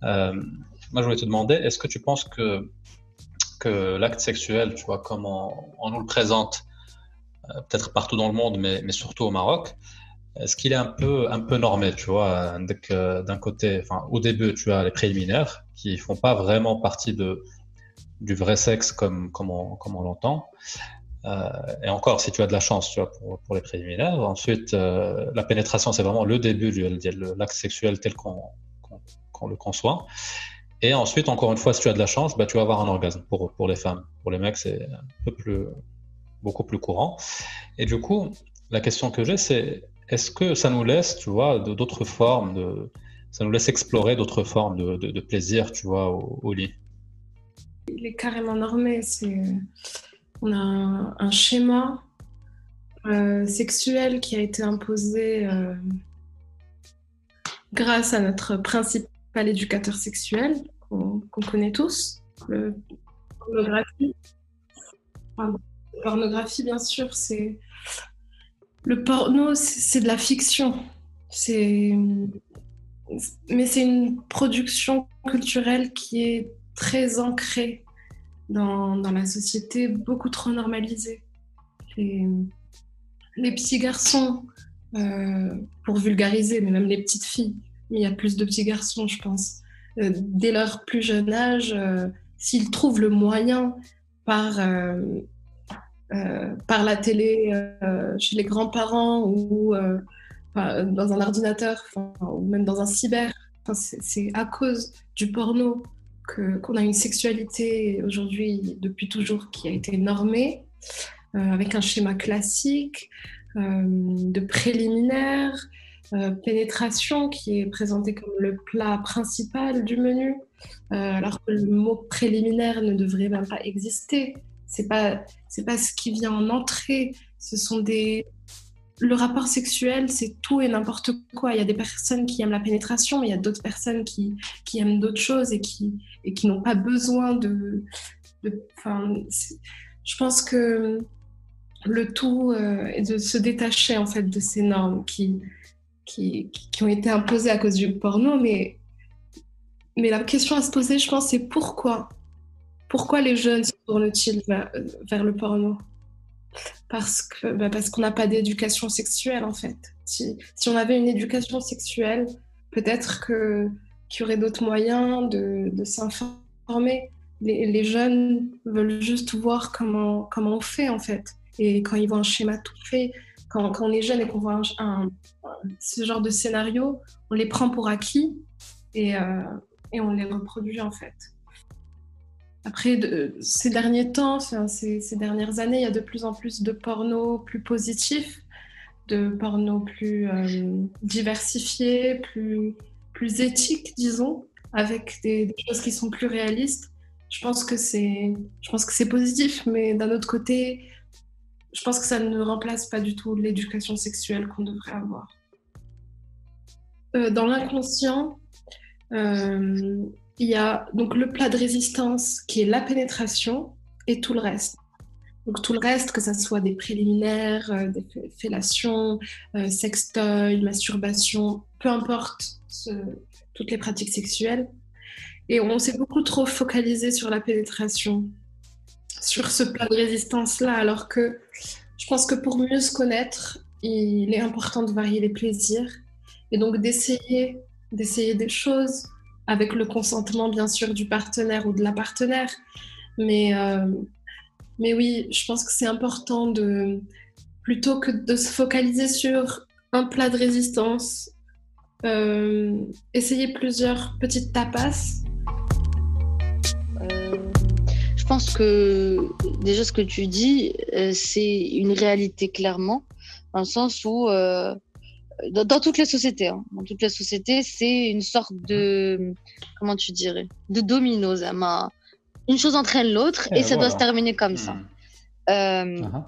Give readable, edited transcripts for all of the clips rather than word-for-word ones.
Euh, Moi, je voulais te demander, est-ce que tu penses que l'acte sexuel, tu vois, comme on nous le présente, peut-être partout dans le monde, mais surtout au Maroc, est-ce qu'il est un peu normé, tu vois, d'un côté, enfin, au début, tu as les préliminaires qui font pas vraiment partie du vrai sexe comme on l'entend. Euh, et encore, si tu as de la chance, tu vois, pour les préliminaires. Ensuite, la pénétration, c'est vraiment le début de l'acte sexuel tel qu'on, qu'on le conçoit. Et ensuite, encore une fois, si tu as de la chance, bah, tu vas avoir un orgasme pour les femmes. Pour les mecs, c'est un peu plus, beaucoup plus courant. Et du coup, la question que j'ai, c'est est-ce que ça nous laisse, tu vois, d'autres formes ça nous laisse explorer d'autres formes de plaisir, tu vois, au lit. Il est carrément normé. On a un schéma sexuel qui a été imposé grâce à notre principal éducateur sexuel qu'on connaît tous, le pornographie. Enfin, la pornographie, bien sûr, c'est le porno, c'est de la fiction. C'est mais c'est une production culturelle qui est très ancrée dans la société, beaucoup trop normalisée. Les, les petits garçons, pour vulgariser, mais même les petites filles, mais il y a plus de petits garçons, je pense, dès leur plus jeune âge, s'ils trouvent le moyen par, par la télé, chez les grands-parents ou dans un ordinateur, ou même dans un cyber, c'est à cause du porno qu'on a une sexualité aujourd'hui, depuis toujours, qui a été normée, avec un schéma classique de préliminaire, pénétration qui est présenté comme le plat principal du menu, alors que le mot préliminaire ne devrait même pas exister. C'est pas ce qui vient en entrée. Ce sont des Le rapport sexuel, c'est tout et n'importe quoi. Il y a des personnes qui aiment la pénétration, mais il y a d'autres personnes qui aiment d'autres choses et qui n'ont pas besoin enfin, je pense que le tout est de se détacher en fait de ces normes qui ont été imposées à cause du porno. Mais la question à se poser, je pense, c'est pourquoi? Pourquoi les jeunes se tournent-ils vers le porno? Parce qu'on n'a pas d'éducation sexuelle en fait. Si on avait une éducation sexuelle, peut-être qu'il y aurait d'autres moyens de s'informer. Les jeunes veulent juste voir comment on fait en fait. Et quand ils voient un schéma tout fait, quand on est jeune et qu'on voit ce genre de scénario, on les prend pour acquis et, euh, et on les reproduit en fait. Après, ces derniers temps, enfin, ces dernières années, il y a de plus en plus de porno plus positif, de porno plus diversifié, plus éthique, disons, avec des choses qui sont plus réalistes. Je pense que c'est positif, mais d'un autre côté, je pense que ça ne remplace pas du tout l'éducation sexuelle qu'on devrait avoir. Dans l'inconscient, euh, il y a donc le plat de résistance qui est la pénétration et tout le reste. Donc tout le reste, que ça soit des préliminaires, des fellations, sextoy, masturbation, peu importe toutes les pratiques sexuelles. Et on s'est beaucoup trop focalisé sur la pénétration, sur ce plat de résistance-là, alors que je pense que pour mieux se connaître, il est important de varier les plaisirs et donc d'essayer des choses avec le consentement bien sûr du partenaire ou de la partenaire. Mais, euh, mais oui, je pense que c'est important plutôt que de se focaliser sur un plat de résistance, essayer plusieurs petites tapas. Je pense que déjà ce que tu dis, c'est une réalité clairement, dans le sens où dans toutes les sociétés, hein, dans toutes les sociétés, c'est une sorte de, comment tu dirais, de domino, Zama. Une chose entraîne l'autre et Et ça doit se voilà. terminer comme ça. Hmm. Euh, Uh-huh.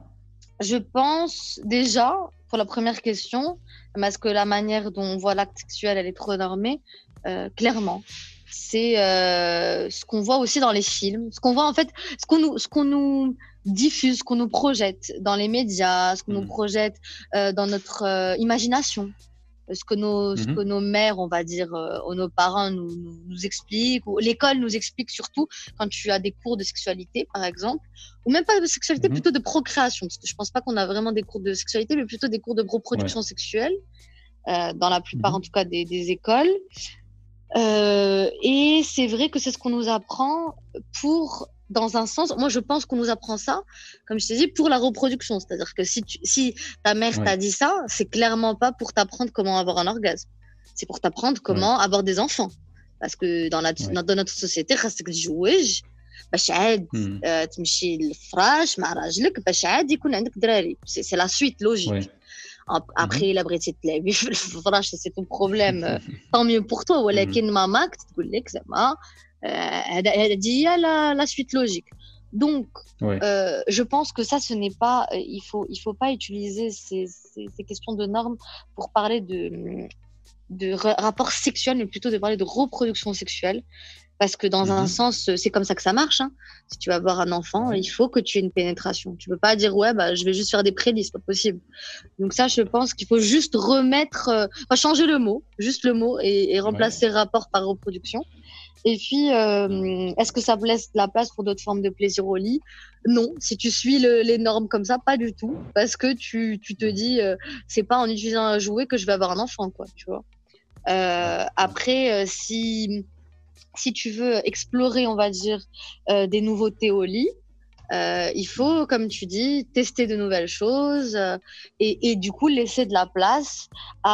je pense déjà, pour la première question, parce que la manière dont on voit l'acte sexuel, elle est trop normée, clairement. C'est ce qu'on voit aussi dans les films, ce qu'on voit en fait, ce qu'on nous diffuse, ce qu'on nous projette dans les médias, ce qu'on nous Hmm. projette dans notre imagination. ce que nos mères, on va dire, ou nos parents nous expliquent, ou l'école nous explique surtout quand tu as des cours de sexualité, par exemple, ou même pas de sexualité, plutôt de procréation, parce que je pense pas qu'on a vraiment des cours de sexualité, mais plutôt des cours de reproduction sexuelle, dans la plupart, en tout cas, des écoles. Et c'est vrai que c'est ce qu'on nous apprend dans un sens, moi je pense qu'on nous apprend ça, comme je t'ai dit, pour la reproduction. C'est-à-dire que si ta mère t'a dit ça, c'est clairement pas pour t'apprendre comment avoir un orgasme. C'est pour t'apprendre comment avoir des enfants. Parce que dans notre société, خاصك تتزوج باش عاد تمشي للفراش مع راجلك باش عاد يكون عندك دراري. C'est la suite logique. Après, la بغيتي تلعبي في الفراش, c'est ton problème. Tant mieux pour toi. ولكن ماماك تقول لك زعما هذه هي la suite logique. Donc, je pense que ça, ce n'est pas. Il faut pas utiliser ces questions de normes pour parler de rapport sexuel, mais plutôt de parler de reproduction sexuelle. Parce que dans un sens, c'est comme ça que ça marche. Hein. Si tu vas avoir un enfant, il faut que tu aies une pénétration. Tu peux pas dire, je vais juste faire des prélis, c'est pas possible. Donc ça, je pense qu'il faut juste changer le mot, juste le mot, et remplacer rapport par reproduction. Et puis, est-ce que ça laisse de la place pour d'autres formes de plaisir au lit? Non, si tu suis les normes comme ça, pas du tout. Parce que tu te dis, c'est pas en utilisant un jouet que je vais avoir un enfant, quoi, tu vois. Après, si tu veux explorer, on va dire, des nouveautés au lit, il faut, comme tu dis, tester de nouvelles choses et du coup laisser de la place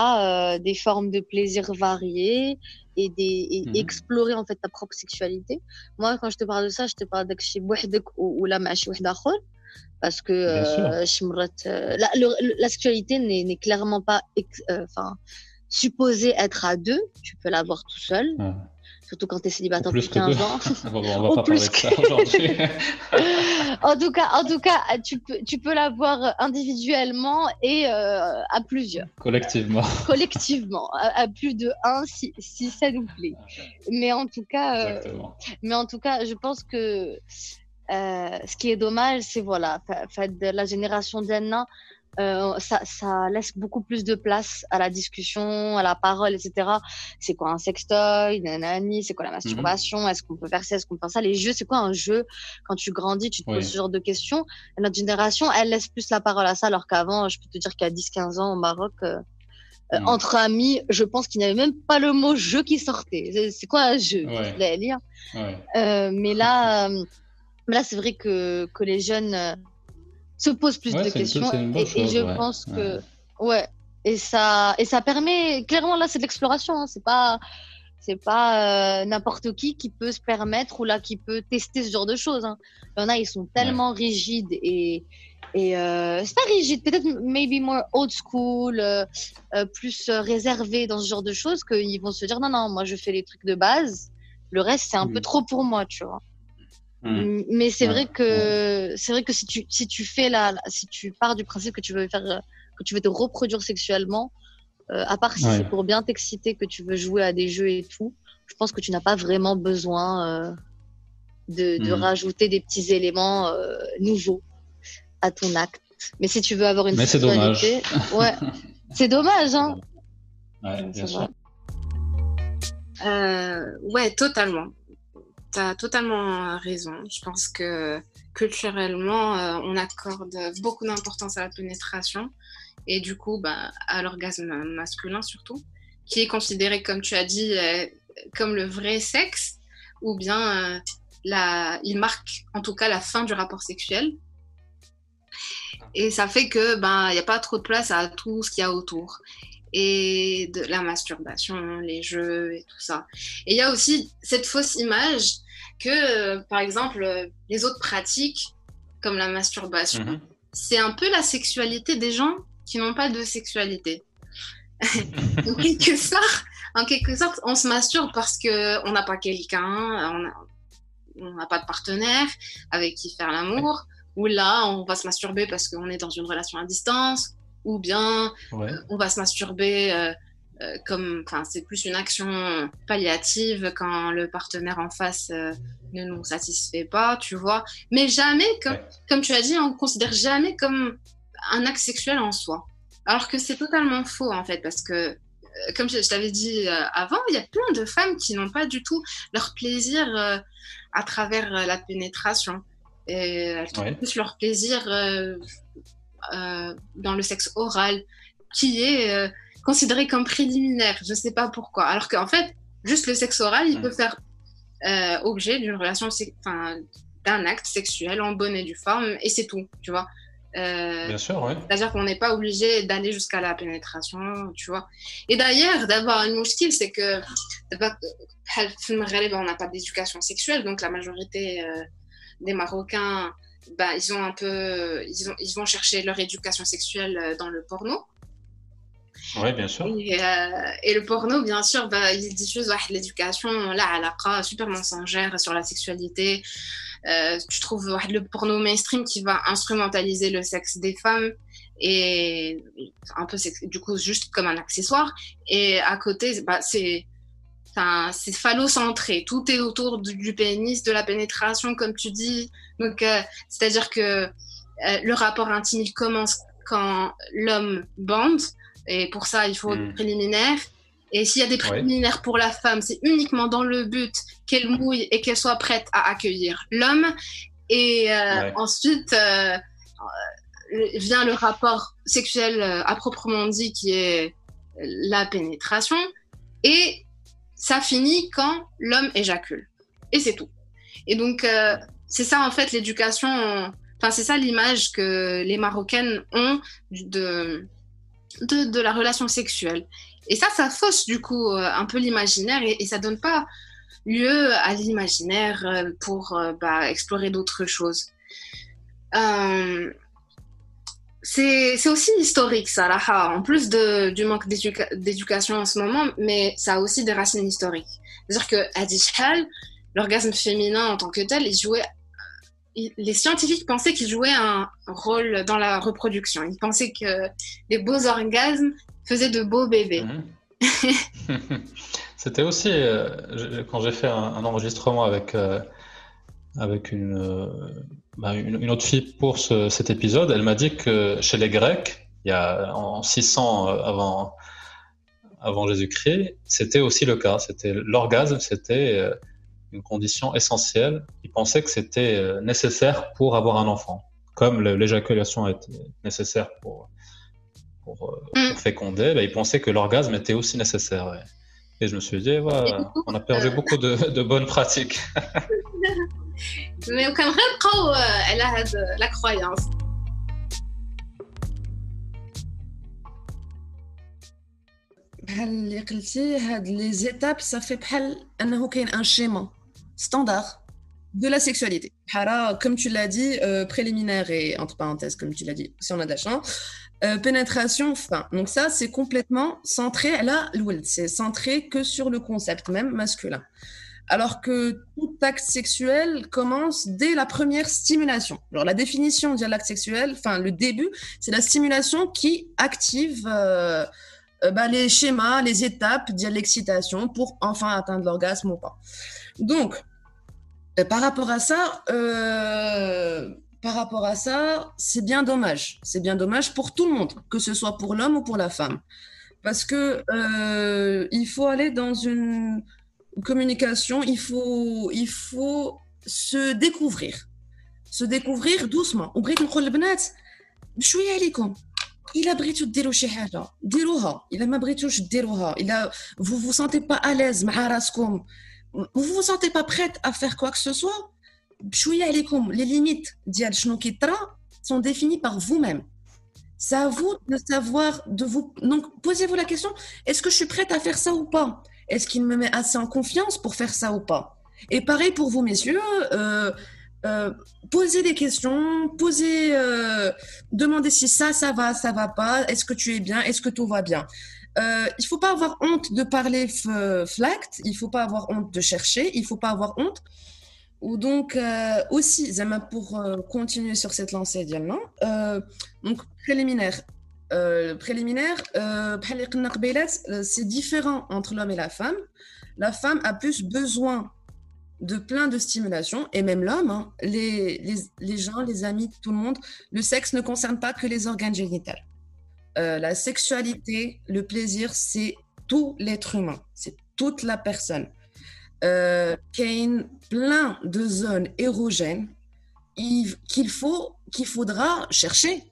à des formes de plaisir variées et explorer en fait ta propre sexualité. Moi, quand je te parle de ça, je te parle d'akshi bouhdek ou la machi wahd akhar, parce que la sexualité n'est clairement pas supposée être à deux. Tu peux l'avoir tout seul. Surtout quand tu es célibataire depuis 15 ans. On va pas parler de ça aujourd'hui. En tout cas, tu peux l'avoir individuellement et à plusieurs. Collectivement, à plus de un, si ça nous plaît. Mais en tout cas, je pense que ce qui est dommage, c'est de la génération d'Anna, ça laisse beaucoup plus de place à la discussion, à la parole, etc. C'est quoi un sextoy, nanani, c'est quoi la masturbation, est-ce qu'on peut faire ça, est-ce qu'on peut faire ça, les jeux, c'est quoi un jeu? Quand tu grandis, tu te poses ce genre de questions. Et notre génération, elle laisse plus la parole à ça, alors qu'avant, je peux te dire qu'il y a 10-15 ans au Maroc, entre amis, je pense qu'il n'y avait même pas le mot jeu qui sortait. C'est quoi un jeu? Mais là, c'est vrai que les jeunes se pose plus de questions et je pense que et ça permet clairement, là c'est de l'exploration, hein, c'est pas n'importe qui peut se permettre ou là qui peut tester ce genre de choses, hein. Il y en a, ils sont tellement rigides et c'est pas rigide, peut-être maybe more old school, plus réservé dans ce genre de choses, qu'ils vont se dire non, moi je fais les trucs de base, le reste c'est un peu trop pour moi, tu vois. Mais c'est vrai que si tu pars du principe que tu veux te reproduire sexuellement, à part si c'est pour bien t'exciter, que tu veux jouer à des jeux et tout, je pense que tu n'as pas vraiment besoin de rajouter des petits éléments nouveaux à ton acte. Mais si tu veux avoir une sexualité, c'est dommage, hein. Bien sûr. Totalement. T'as totalement raison. Je pense que culturellement, on accorde beaucoup d'importance à la pénétration et du coup, à l'orgasme masculin surtout, qui est considéré, comme tu as dit, comme le vrai sexe, ou bien il marque en tout cas la fin du rapport sexuel. Et ça fait que y a pas trop de place à tout ce qu'il y a autour. Et de la masturbation, les jeux et tout ça. Et il y a aussi cette fausse image que, par exemple, les autres pratiques, comme la masturbation, c'est un peu la sexualité des gens qui n'ont pas de sexualité. En quelque sorte, on se masturbe parce qu'on n'a pas quelqu'un, on n'a pas de partenaire avec qui faire l'amour, ou là, on va se masturber parce qu'on est dans une relation à distance, ou bien on va se masturber c'est plus une action palliative quand le partenaire en face ne nous satisfait pas, tu vois. Mais jamais, comme tu as dit, on ne considère jamais comme un acte sexuel en soi. Alors que c'est totalement faux, en fait, parce que comme je t'avais dit avant, il y a plein de femmes qui n'ont pas du tout leur plaisir à travers la pénétration. Et elles trouvent plus leur plaisir dans le sexe oral, qui est considéré comme préliminaire. Je ne sais pas pourquoi. Alors qu'en fait, juste le sexe oral, il peut faire objet d'une relation, d'un acte sexuel en bonne et due forme, et c'est tout, tu vois. Bien sûr, oui. C'est-à-dire qu'on n'est pas obligé d'aller jusqu'à la pénétration, tu vois. Et d'ailleurs, d'avoir une mouchkil, c'est que on n'a pas d'éducation sexuelle, donc la majorité des Marocains, ils vont chercher leur éducation sexuelle dans le porno. Oui, bien sûr. Et le porno, bien sûr, il diffuse l'éducation, là, super mensongère sur la sexualité. Tu trouves le porno mainstream qui va instrumentaliser le sexe des femmes et un peu du coup juste comme un accessoire. Et à côté, c'est phallocentré. Tout est autour du pénis, de la pénétration, comme tu dis. Donc, c'est-à-dire que le rapport intime il commence quand l'homme bande. Et pour ça, il faut des préliminaires. Et s'il y a des préliminaires pour la femme, c'est uniquement dans le but qu'elle mouille et qu'elle soit prête à accueillir l'homme. Et ensuite, vient le rapport sexuel à proprement dit, qui est la pénétration. Et ça finit quand l'homme éjacule. Et c'est tout. Et donc, c'est ça, en fait, l'éducation... Enfin, c'est ça l'image que les Marocaines ont de la relation sexuelle. Et ça fausse du coup un peu l'imaginaire et ça donne pas lieu à l'imaginaire pour explorer d'autres choses. C'est aussi historique, ça, là, en plus du manque d'éducation en ce moment, mais ça a aussi des racines historiques. C'est-à-dire que Hadi Chhal, l'orgasme féminin en tant que tel, les scientifiques pensaient qu'il jouait un rôle dans la reproduction. Ils pensaient que les beaux orgasmes faisaient de beaux bébés. C'était aussi, quand j'ai fait un enregistrement avec une autre fille pour cet épisode, elle m'a dit que chez les Grecs, il y a en 600 avant Jésus-Christ, c'était aussi le cas. L'orgasme, c'était une condition essentielle. Ils pensaient que c'était nécessaire pour avoir un enfant, comme l'éjaculation est nécessaire pour féconder. Ils pensaient que l'orgasme était aussi nécessaire. Et je me suis dit, on a perdu beaucoup de bonnes pratiques. Mais on peut elle a la croyance. بحال اللي قلتي هاد لي زيتاب صافي بحال انه كاين ان شيما ستاندard de la sexualité. Comme tu l'as dit, préliminaire et entre parenthèses, comme tu l'as dit, si on a d'achat, pénétration, fin. Donc ça, c'est complètement centré, là, c'est centré que sur le concept même masculin. Alors que tout acte sexuel commence dès la première stimulation. Alors la définition de l'acte sexuel, enfin le début, c'est la stimulation qui active les schémas, les étapes de l'excitation pour enfin atteindre l'orgasme ou pas. Donc, par rapport à ça, c'est bien dommage. C'est bien dommage pour tout le monde, que ce soit pour l'homme ou pour la femme. Parce que il faut aller dans une communication, il faut se découvrir doucement. وبغيت نقول للبنات بشويه عليكم إلا بغيتو ديروا شي حاجه ديروها إلا ما بغيتوش ديروها إلا vous vous sentez pas à l'aise مع راسكم vous vous sentez pas prête à faire quoi que ce soit بشويه عليكم les limites ديال شنو كيطرا sont définies par vous-même. C'est à vous de savoir donc posez-vous la question, est-ce que je suis prête à faire ça ou pas? Est-ce qu'il me met assez en confiance pour faire ça ou pas? Et pareil pour vous, messieurs, posez des questions, demandez si ça va pas, est-ce que tu es bien, est-ce que tout va bien. Il faut pas avoir honte de parler flact, il faut pas avoir honte de chercher, il faut pas avoir honte. Ou donc aussi, pour continuer sur cette lancée d'Yalna, donc préliminaire, c'est différent entre l'homme et la femme. La femme a plus besoin de plein de stimulation, et même l'homme, hein, les gens, les amis, tout le monde, le sexe ne concerne pas que les organes génitaux. La sexualité, le plaisir, c'est tout l'être humain, c'est toute la personne. Qu'il y a plein de zones érogènes qu'il faudra chercher,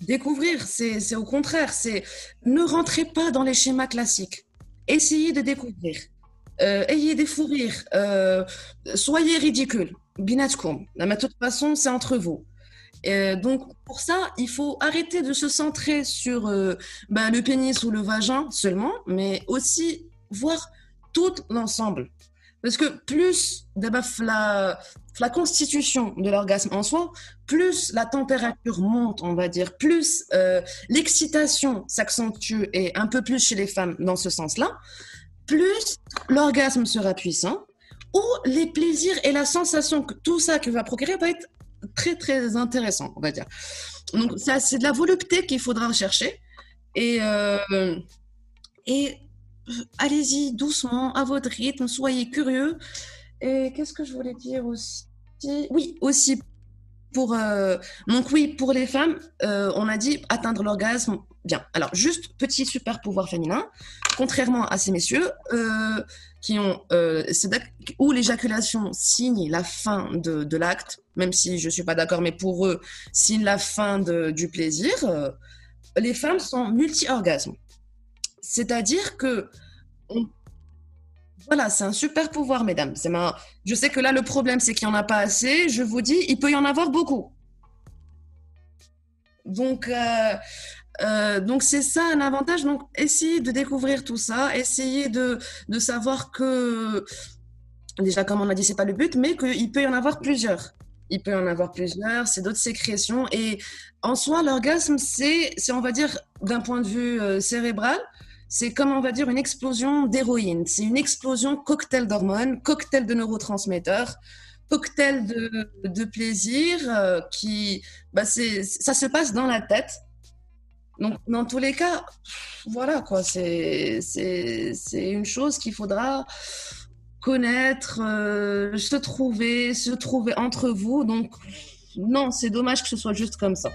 découvrir. C'est au contraire, ne rentrez pas dans les schémas classiques. Essayez de découvrir. Ayez des fous rires. Soyez ridicules. Binatkoum. De toute façon, c'est entre vous. Donc, pour ça, il faut arrêter de se centrer sur le pénis ou le vagin seulement, mais aussi voir tout l'ensemble. Parce que plus d'abord la constitution de l'orgasme en soi, plus la température monte, on va dire, plus l'excitation s'accentue et un peu plus chez les femmes dans ce sens-là, plus l'orgasme sera puissant, ou les plaisirs et la sensation que tout ça que va procurer va être très très intéressant, on va dire. Donc ça, c'est de la volupté qu'il faudra rechercher et allez-y doucement, à votre rythme, soyez curieux. Et qu'est-ce que je voulais dire aussi? Oui, aussi pour les femmes, on a dit atteindre l'orgasme. Bien. Alors, juste petit super pouvoir féminin, contrairement à ces messieurs qui ont où l'éjaculation signe la fin de l'acte, même si je suis pas d'accord, mais pour eux, signe la fin du plaisir. Les femmes sont multi-orgasmes. C'est-à-dire que voilà, c'est un super pouvoir, mesdames. Je sais que là, le problème, c'est qu'il n'y en a pas assez. Je vous dis, il peut y en avoir beaucoup. Donc c'est ça un avantage. Donc, essayez de découvrir tout ça. Essayez de savoir que, déjà, comme on a dit, c'est pas le but, mais qu'il peut y en avoir plusieurs. Il peut y en avoir plusieurs, c'est d'autres sécrétions. Et en soi, l'orgasme, c'est on va dire, d'un point de vue cérébral, c'est comme, on va dire, une explosion d'héroïne. C'est une explosion cocktail d'hormones, cocktail de neurotransmetteurs, cocktail de plaisir ça se passe dans la tête. Donc, dans tous les cas, voilà, quoi. C'est une chose qu'il faudra connaître, se trouver entre vous. Donc, non, c'est dommage que ce soit juste comme ça.